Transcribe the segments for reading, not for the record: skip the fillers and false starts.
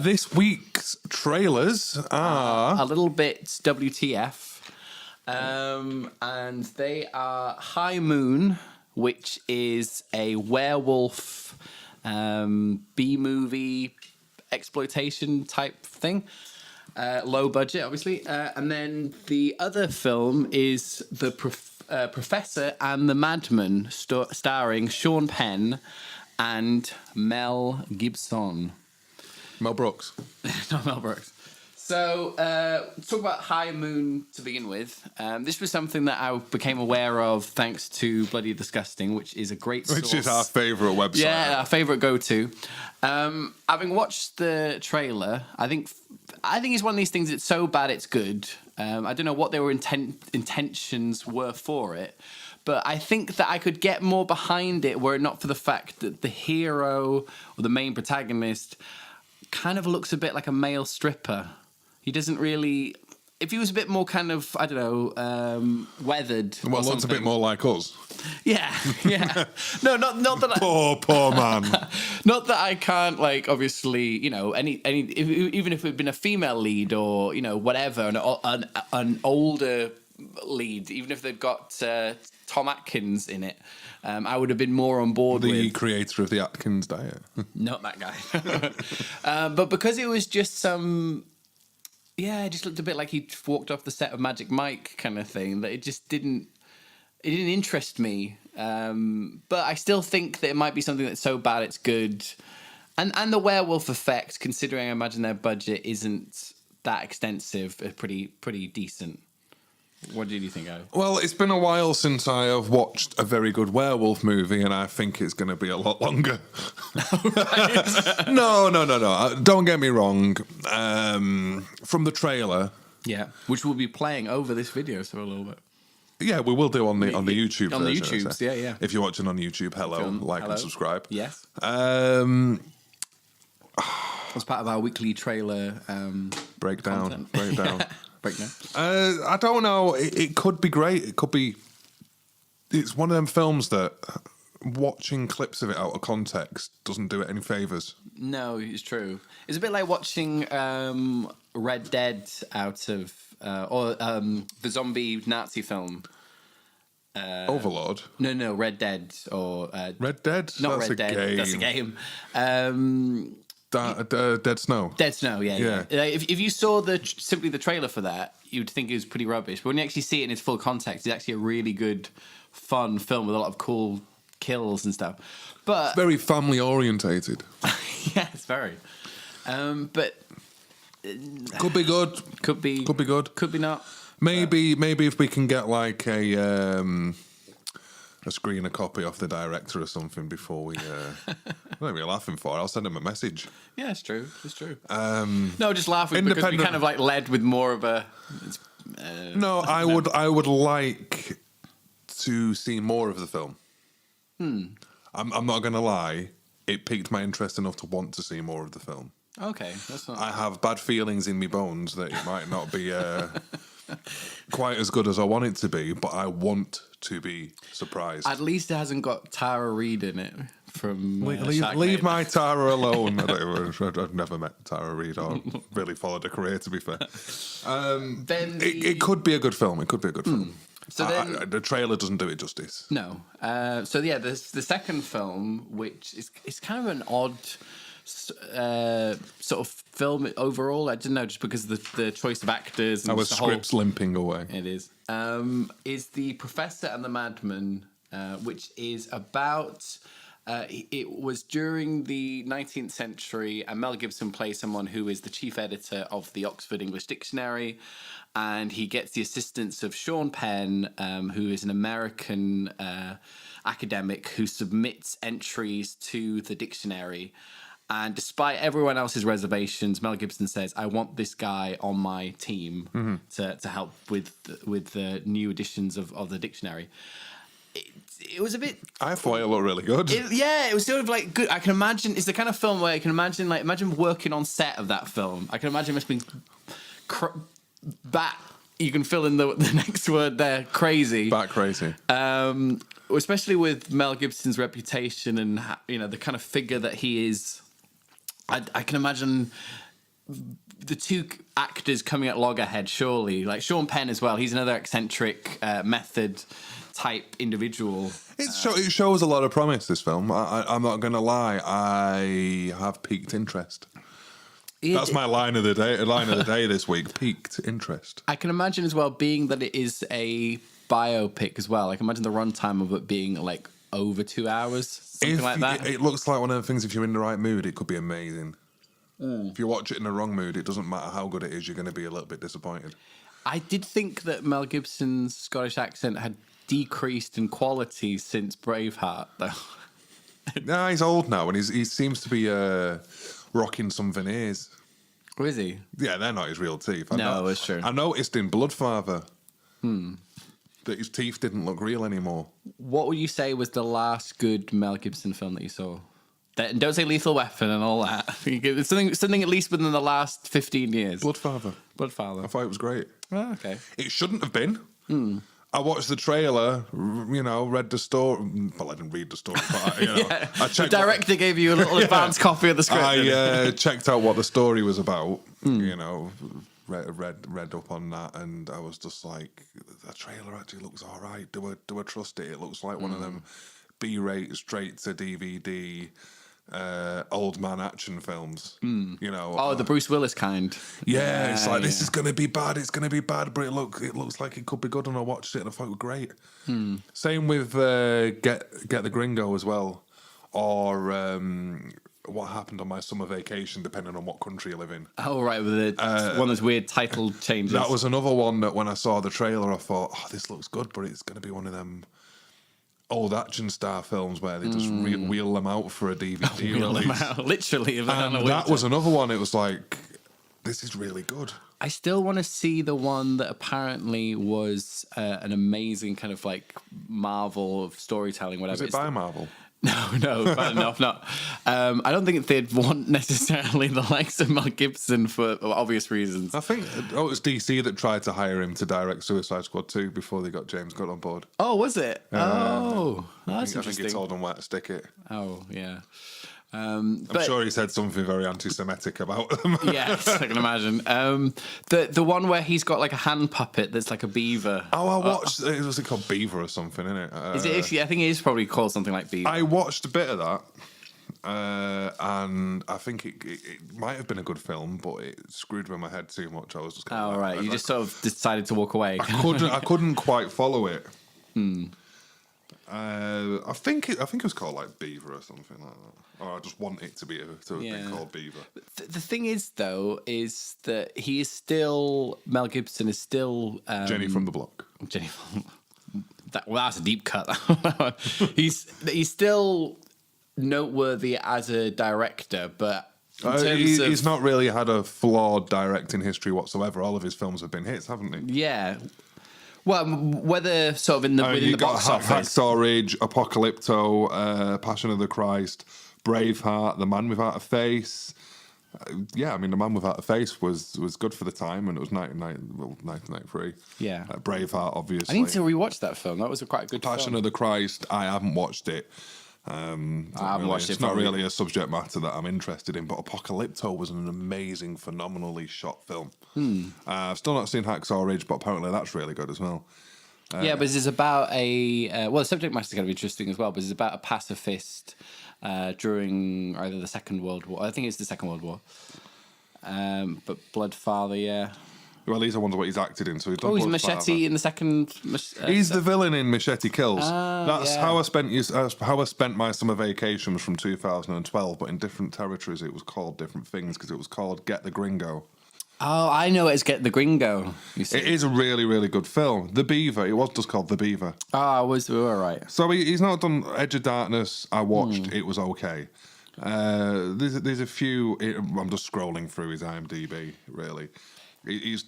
This week's trailers are a little bit WTF, and they are High Moon, which is a werewolf B-movie exploitation type thing. Low budget, obviously. And then the other film is The Professor and the Madman, starring Sean Penn and Mel Gibson. Mel Brooks. Not Mel Brooks. So, talk about High Moon to begin with. This was something that I became aware of thanks to Bloody Disgusting, which is a great source. Which is our favourite website. Yeah, our favourite go-to. Having watched the trailer, I think it's one of these things that's so bad it's good. I don't know what their intentions were for it, but I think that I could get more behind it were it not for the fact that the hero or the main protagonist kind of looks a bit like a male stripper. He doesn't really... If he was a bit more kind of, I don't know, weathered. Well, sounds a bit more like us. Yeah. No, not that Poor man. Not that I can't, like, obviously, you know, even if it had been a female lead or, you know, whatever, an older lead, even if they'd got Tom Atkins in it, I would have been more on board with... The creator of the Atkins diet. Not that guy. But because it was just some... Yeah, it just looked a bit like he'd walked off the set of Magic Mike kind of thing, that it just didn't... It didn't interest me. But I still think that it might be something that's so bad it's good. And the werewolf effect, considering I imagine their budget isn't that extensive, pretty decent. What did you think, Adam? Well, it's been a while since I have watched a very good werewolf movie, and I think it's going to be a lot longer. No. Don't get me wrong. From the trailer... Yeah, which we'll be playing over this video, so a little bit. Yeah, we will do on the YouTube on version. the YouTubes, yeah. If you're watching on YouTube, hello, hello. and subscribe. Yes. As part of our weekly trailer breakdown. Breakdown. I don't know. It could be great. It could be. It's one of them films that watching clips of it out of context doesn't do it any favors. No, it's true. It's a bit like watching Red Dead out of or the zombie Nazi film. Overlord? No, Red Dead or Red Dead? Not That's Red Dead. Game. That's a game. Dead Snow. Dead Snow, yeah. If you saw simply the trailer for that, you'd think it was pretty rubbish. But when you actually see it in its full context, it's actually a really good, fun film with a lot of cool kills and stuff. But it's very family orientated. Yeah, it's very. But could be good. Could be good. Could be not. Maybe if we can get like a screen a copy off the director or something before we... what are we laughing for? I'll send him a message. Yeah, it's true. No, just laughing because we kind of like led with more of a... No, I would like to see more of the film. I'm not going to lie. It piqued my interest enough to want to see more of the film. Okay, that's not... I have bad feelings in my bones that it might not be quite as good as I want it to be, but I want to be surprised. At least it hasn't got Tara Reid in it from leave my Tara alone. I've never met Tara Reid or really followed her career, to be fair. It could be a good film. So then, the trailer doesn't do it justice. No. So yeah, there's the second film, which is kind of an odd sort of film overall. I didn't know, just because of the choice of actors and our script's limping away. It is. Is The Professor and the Madman, which is about... it was during the 19th century, and Mel Gibson plays someone who is the chief editor of the Oxford English Dictionary, and he gets the assistance of Sean Penn, who is an American academic who submits entries to the dictionary. And despite everyone else's reservations, Mel Gibson says, "I want this guy on my team to help with the new editions of the dictionary." It was a bit... I thought it looked really good. It was sort of like good. I can imagine... It's the kind of film where I can imagine working on set of that film. I can imagine it must be... You can fill in the next word there. Crazy. Bat crazy. Especially with Mel Gibson's reputation and, you know, the kind of figure that he is. I can imagine the two actors coming at loggerheads, surely. Like Sean Penn as well. He's another eccentric method type individual. It shows a lot of promise, this film. I'm not going to lie. I have piqued interest. That's my line of the day this week. Piqued interest. I can imagine as well, being that it is a biopic as well. I can imagine the runtime of it being like over 2 hours, something like that. It looks like one of the things, if you're in the right mood, it could be amazing. If you watch it in the wrong mood, it doesn't matter how good it is, you're going to be a little bit disappointed. I did think that Mel Gibson's Scottish accent had decreased in quality since Braveheart, though. No, he's old now, and he seems to be rocking some veneers. Or is he? Yeah, they're not his real teeth. It's true. I noticed in Bloodfather that his teeth didn't look real anymore. What would you say was the last good Mel Gibson film that you saw? Don't say Lethal Weapon and all that. Something at least within the last 15 years. Bloodfather. I thought it was great. Oh, okay. It shouldn't have been. I watched the trailer, read the story. Well, I didn't read the story, but I checked. The director gave you a little advanced copy of the script. I checked out what the story was about. Read up on that, and I was just like, the trailer actually looks all right. Do I trust it? It looks like one of them B-rate straight to DVD. Old man action films, the Bruce Willis kind. Yeah, it's like this is gonna be bad. It's gonna be bad, but it looks like it could be good. And I watched it and I thought it was great. Same with Get the Gringo as well, or What Happened on My Summer Vacation, depending on what country you live in. Oh right, with one of those weird title changes. That was another one that when I saw the trailer, I thought, this looks good, but it's gonna be one of them old action star films where they just wheel them out for a DVD release. Them out, literally. And that was another one. It was like, this is really good. I still want to see the one that apparently was an amazing kind of like Marvel of storytelling, whatever. Is it by Marvel? No, bad enough, not. I don't think they'd want necessarily the likes of Mel Gibson for obvious reasons. I think it was DC that tried to hire him to direct Suicide Squad 2 before they got James Gunn on board. Oh, was it? That's interesting. I think he told them where to stick it. Oh, yeah. I'm sure he said something very anti-Semitic about them. Yes, I can imagine. The one where he's got like a hand puppet that's like a beaver. Oh, I watched. Was it called Beaver or something? Isn't it? Is it? I think it is probably called something like Beaver. I watched a bit of that, and I think it might have been a good film, but it screwed with my head too much. I was just. Right. You just sort of decided to walk away. I couldn't quite follow it. I think it was called like Beaver or something like that. Or I just want it to be called Beaver. The thing is, though, is that he is still Mel Gibson is still Jenny from the Block. That's a deep cut. he's still noteworthy as a director, but he's not really had a flawed directing history whatsoever. All of his films have been hits, haven't they? Yeah. Well, whether sort of within the box office. Hacksaw Ridge, Apocalypto, Passion of the Christ, Braveheart, The Man Without a Face. The Man Without a Face was good for the time, and it was 1993. Yeah. Braveheart, obviously. I need to rewatch that film. That was quite a good film. Passion of the Christ, I haven't watched it. I haven't watched it. It's not really a subject matter that I'm interested in, but Apocalypto was an amazing, phenomenally shot film. I've still not seen Hacksaw Ridge, but apparently that's really good as well. But it's about the subject matter is going to be interesting as well, but it's about a pacifist during either the Second World War. I think it's the Second World War. But Bloodfather, yeah. Well, these are ones what he's acted in. So he's Machete in the second. He's the villain in Machete Kills. That's how I spent my summer vacations from 2012. But in different territories, it was called different things because it was called Get the Gringo. Oh, I know it's Get the Gringo. You see. It is a really, really good film. The Beaver. It was just called The Beaver. We were right. So he's not done Edge of Darkness. I watched. It was okay. There's a few. I'm just scrolling through his IMDb. Really. He's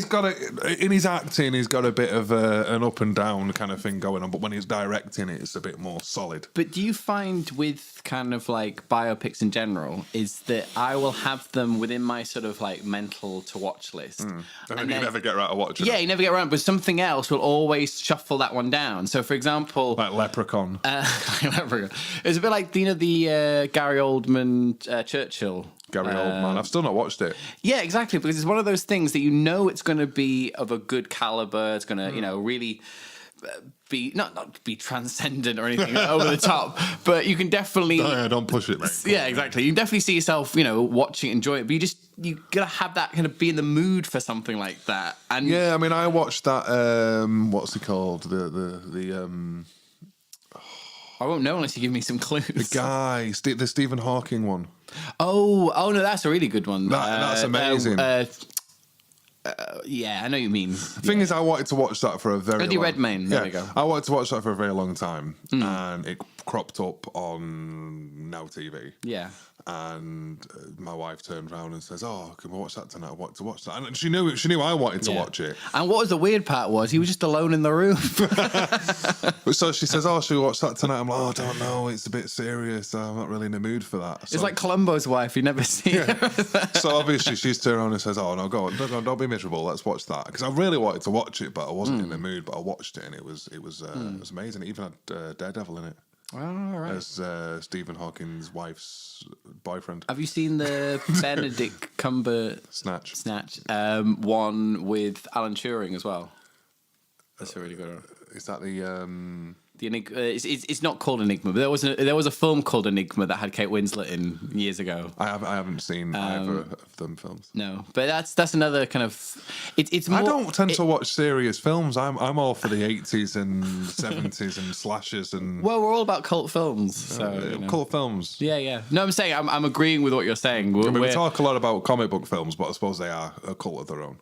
got in his acting. He's got a bit of an up and down kind of thing going on, but when he's directing, it's a bit more solid. But do you find with kind of like biopics in general, is that I will have them within my sort of like mental to watch list, and then you never get around to watching. Yeah, you never get around, but something else will always shuffle that one down. So, for example, like Leprechaun. It's a bit like the Gary Oldman Churchill. Gary Oldman. I've still not watched it. Yeah, exactly, because it's one of those things that it's going to be of a good caliber. It's going to, really be not be transcendent or anything over the top, but you can definitely don't push it, mate. Yeah, exactly. You can definitely see yourself, watching, enjoy it, but you gotta have that kind of be in the mood for something like that. And yeah, I mean, I watched that. What's it called? The I won't know unless you give me some clues. The guy, the Stephen Hawking one. Oh no, that's a really good one. That's amazing. Yeah, I know what you mean. The thing is, I wanted to watch that for a very Eddie long... Redmayne, there we go. I wanted to watch that for a very long time, and it cropped up on Now TV. Yeah. And my wife turned around and says, "Oh, can we watch that tonight? I want to watch that." And she knew I wanted to watch it. And what was the weird part was he was just alone in the room. So she says, "Oh, should we watch that tonight?" I'm like, "Oh, I don't know. It's a bit serious. I'm not really in the mood for that." So, it's like Columbo's wife. You never see her. So obviously she's turned around and says, "Oh no, go on, don't be miserable. Let's watch that." Because I really wanted to watch it, but I wasn't in the mood. But I watched it, and it was amazing. It even had Daredevil in it. Oh, all right. As Stephen Hawking's wife's boyfriend. Have you seen the Benedict Snatch one with Alan Turing as well? That's a really good one. Is that the Enigma? It's not called Enigma, but there was a film called Enigma that had Kate Winslet in years ago. I haven't seen either of them films. No, but that's another kind of. It's more. I don't tend to watch serious films. I'm all for the 80s and 70s and slashers and. Well, we're all about cult films, so cult films. Yeah. No, I'm saying I'm agreeing with what you're saying. We talk a lot about comic book films, but I suppose they are a cult of their own.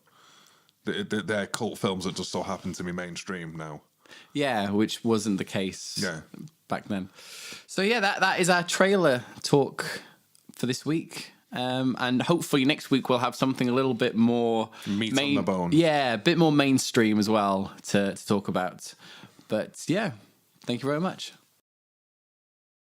They're cult films that just so happen to be mainstream now. Yeah, which wasn't the case back then. So yeah, that is our trailer talk for this week. And hopefully next week we'll have something a little bit more meat on the bone. Yeah, a bit more mainstream as well to talk about. But yeah, thank you very much.